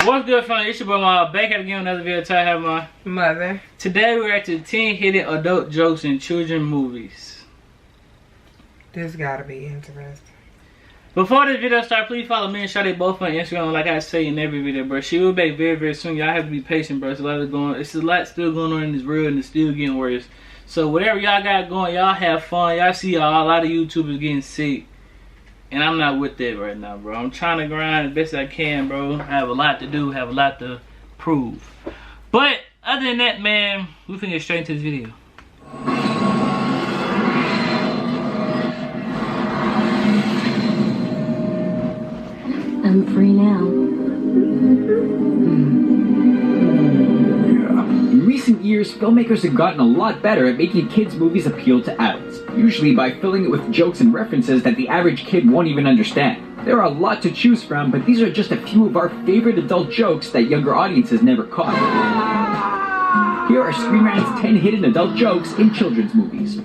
What's good, fam? It's your boy, back at again with another video. Try to have my mother. Today we're at the 10 hidden adult jokes in children movies. This gotta be interesting. Before this video starts, please follow me and Shawty both on Instagram. Like I say in every video, bro. She will be back very, very soon. Y'all have to be patient, bro. It's a lot still going on in this world, and it's still getting worse. So whatever y'all got going, y'all have fun. Y'all see a lot of YouTubers getting sick. And I'm not with that right now, bro. I'm trying to grind as best I can, bro. I have a lot to do, have a lot to prove. But other than that, man, we finna get straight into this video. I'm free now. In recent years, filmmakers have gotten a lot better at making kids' movies appeal to adults, usually by filling it with jokes and references that the average kid won't even understand. There are a lot to choose from, but these are just a few of our favorite adult jokes that younger audiences never caught. Here are Screen Rant's 10 hidden adult jokes in children's movies.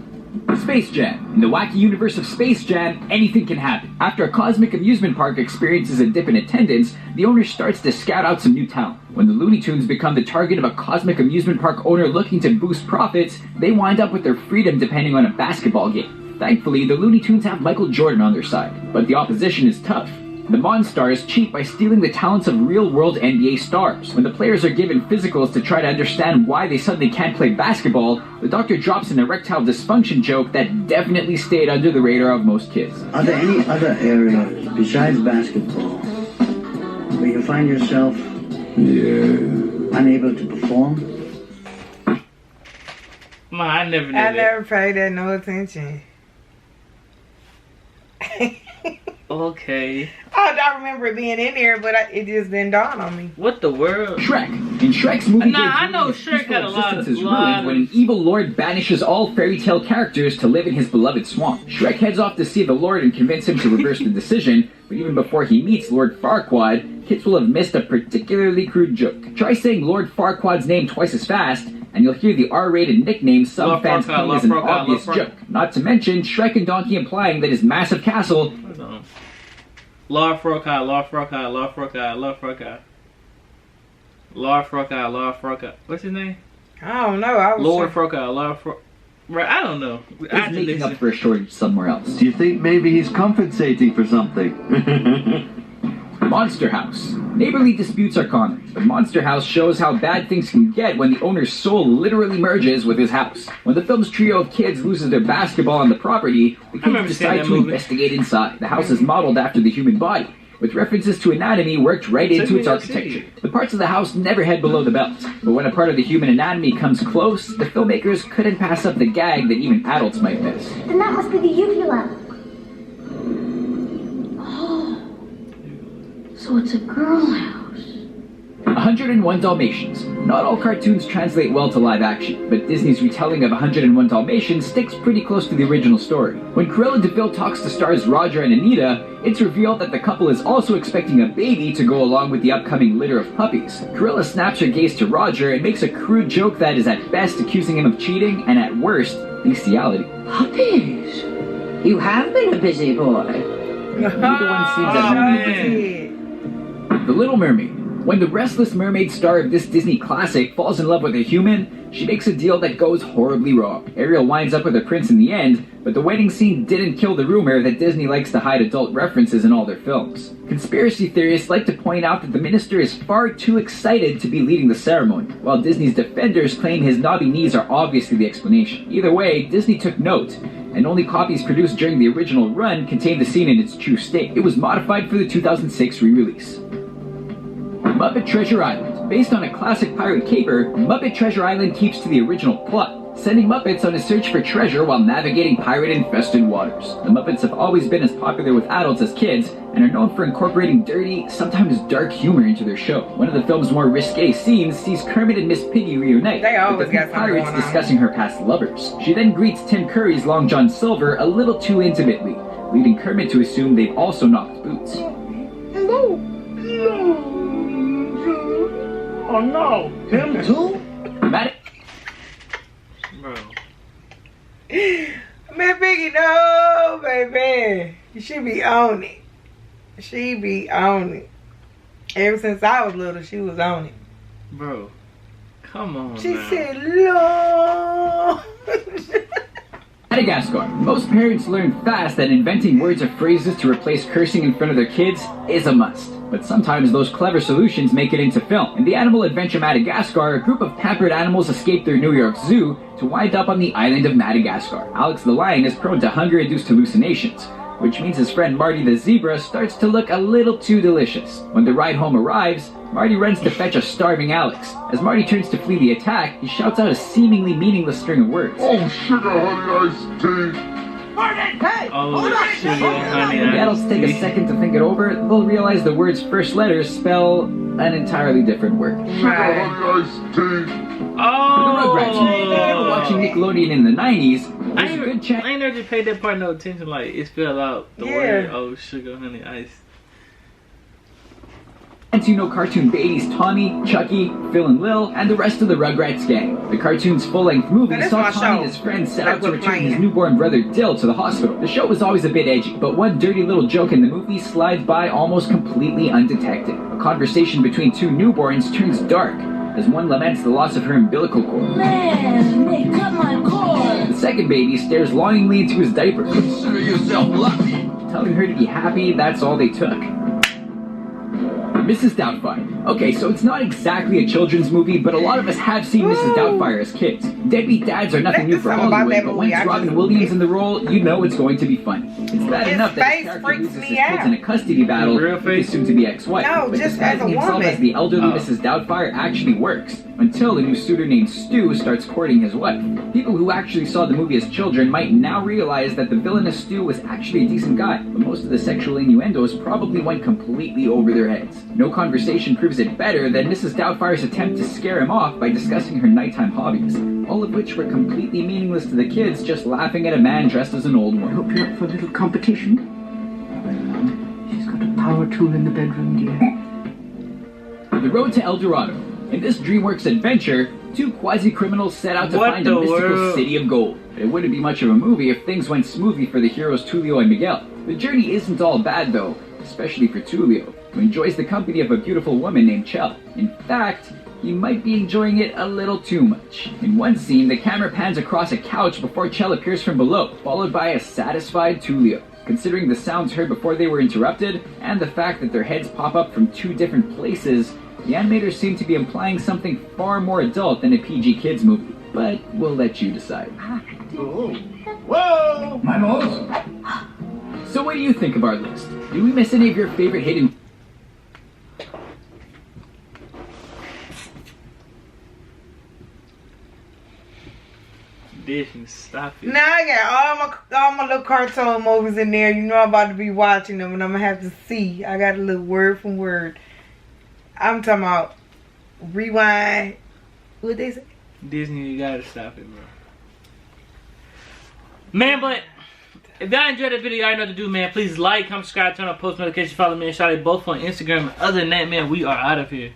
Space Jam. In the wacky universe of Space Jam, anything can happen. After a cosmic amusement park experiences a dip in attendance, the owner starts to scout out some new talent. When the Looney Tunes become the target of a cosmic amusement park owner looking to boost profits, they wind up with their freedom depending on a basketball game. Thankfully, the Looney Tunes have Michael Jordan on their side, but the opposition is tough. The Monstars cheat by stealing the talents of real-world NBA stars. When the players are given physicals to try to understand why they suddenly can't play basketball, the doctor drops an erectile dysfunction joke that definitely stayed under the radar of most kids. Are there any other areas besides basketball where you find yourself unable to perform? Man, I never knew I that. never paid that no attention. Okay. I remember it being in there, but it just didn't dawn on me. What the world? Shrek. In Shrek's movie, I know Shrek had a lot is ruined when an evil lord banishes all fairy tale characters to live in his beloved swamp. Shrek heads off to see the lord and convince him to reverse the decision, but even before he meets Lord Farquaad, kids will have missed a particularly crude joke. Try saying Lord Farquaad's name twice as fast, and you'll hear the R-rated nickname some Lord fans Farquaad, claim is an obvious joke. Not to mention Shrek and Donkey implying that his massive castle... Lord Farquaad, Lord Farquaad, Lord Farquaad, Lord Farquaad. Lord Farquaad, Lord Farquaad. What's his name? I don't know. Lord Farquaad, Lord Farquaad. Right, I don't know. He's making up for a shortage somewhere else. Do you think maybe he's compensating for something? Monster House. Neighborly disputes are common, but Monster House shows how bad things can get when the owner's soul literally merges with his house. When the film's trio of kids loses their basketball on the property, the kids decide to investigate inside. The house is modeled after the human body, with references to anatomy worked right into its architecture. The parts of the house never head below the belt, but when a part of the human anatomy comes close, the filmmakers couldn't pass up the gag that even adults might miss. Then that must be the uvula. So it's a girl house. 101 Dalmatians. Not all cartoons translate well to live action, but Disney's retelling of 101 Dalmatians sticks pretty close to the original story. When Cruella de Vil talks to stars Roger and Anita, it's revealed that the couple is also expecting a baby to go along with the upcoming litter of puppies. Cruella snaps her gaze to Roger and makes a crude joke that is at best accusing him of cheating and at worst, bestiality. Puppies? You have been a busy boy. Neither one seems at home in Disney. The Little Mermaid. When the restless mermaid star of this Disney classic falls in love with a human, she makes a deal that goes horribly wrong. Ariel winds up with her prince in the end, but the wedding scene didn't kill the rumor that Disney likes to hide adult references in all their films. Conspiracy theorists like to point out that the minister is far too excited to be leading the ceremony, while Disney's defenders claim his knobby knees are obviously the explanation. Either way, Disney took note, and only copies produced during the original run contained the scene in its true state. It was modified for the 2006 re-release. Muppet Treasure Island. Based on a classic pirate caper, Muppet Treasure Island keeps to the original plot, sending Muppets on a search for treasure while navigating pirate-infested waters. The Muppets have always been as popular with adults as kids, and are known for incorporating dirty, sometimes dark humor into their show. One of the film's more risque scenes sees Kermit and Miss Piggy reunite, with the pirates discussing her past lovers. She then greets Tim Curry's Long John Silver a little too intimately, leading Kermit to assume they've also knocked boots. Hello. Hello. Oh no, him too? Bro. Man, Piggy, no, baby. She be on it. She be on it. Ever since I was little, she was on it. Bro, come on, She man. said, Lord. Madagascar. Most parents learn fast that inventing words or phrases to replace cursing in front of their kids is a must. But sometimes those clever solutions make it into film. In the animal adventure Madagascar, a group of pampered animals escape their New York zoo to wind up on the island of Madagascar. Alex the lion is prone to hunger-induced hallucinations, which means his friend Marty the zebra starts to look a little too delicious. When the ride home arrives, Marty runs to fetch a starving Alex. As Marty turns to flee the attack, he shouts out a seemingly meaningless string of words. Oh, sugar honey iced tea. Marty! Hey! Oh, hold on! sugar honey When the adults take a second to think it over, they'll realize the word's first letters spell an entirely different word. Sugar honey iced tea. Oh! The Rugrats. If you were watching Nickelodeon in the 90s, there's a good chance. I ain't never paid that part no attention. Like, it spelled out the word, oh, sugar, honey, ice. You know cartoon babies Tommy, Chucky, Phil and Lil, and the rest of the Rugrats gang. The cartoon's full-length movie Now, saw that's my Tommy show. and his friends set Like out to we're return his playing. newborn brother Dill to the hospital. The show was always a bit edgy, but one dirty little joke in the movie slides by almost completely undetected. A conversation between two newborns turns dark as one laments the loss of her umbilical cord. Man, they cut my cord. The second baby stares longingly into his diaper, Consider yourself lucky. telling her to be happy that's all they took. Mrs. Doubtfire. Okay, so it's not exactly a children's movie, but a lot of us have seen Mrs. Doubtfire as kids. Deadbeat dads are nothing new for Something about Hollywood, that but movie, once I Robin just- Williams in the role, you know it's going to be fun. It's bad His enough that his face character freaks loses his me kids out. in a custody battle Real with his face? soon-to-be ex-wife. No, but just disguising as a himself woman. as the elderly Oh. Mrs. Doubtfire actually works, until a new suitor named Stu starts courting his wife. People who actually saw the movie as children might now realize that the villainous Stu was actually a decent guy, but most of the sexual innuendos probably went completely over their heads. No conversation proves it better than Mrs. Doubtfire's attempt to scare him off by discussing her nighttime hobbies, all of which were completely meaningless to the kids, just laughing at a man dressed as an old woman. Hope you're up for a little competition. She's got a power tool in the bedroom, dear. The Road to El Dorado. In this DreamWorks adventure, two quasi-criminals set out to What find a the mystical world? city of gold. It wouldn't be much of a movie if things went smoothly for the heroes Tulio and Miguel. The journey isn't all bad though, especially for Tulio, who enjoys the company of a beautiful woman named Chell. In fact, he might be enjoying it a little too much. In one scene, the camera pans across a couch before Chell appears from below, followed by a satisfied Tulio. Considering the sounds heard before they were interrupted, and the fact that their heads pop up from two different places, the animators seem to be implying something far more adult than a PG Kids movie. But we'll let you decide. Whoa! My nose. So what do you think of our list? Did we miss any of your favorite hidden... Disney, stop it. Now I got all my little cartoon movies in there. You know I'm about to be watching them, and I'm gonna have to see. I got a little word from word. I'm talking about rewind. What they say? Disney, you gotta stop it, bro. Man, but if y'all enjoyed the video, y'all know what to do, man. Please like, comment, subscribe, turn on post notifications, follow me and shout out both on Instagram. Other than that, man, we are out of here.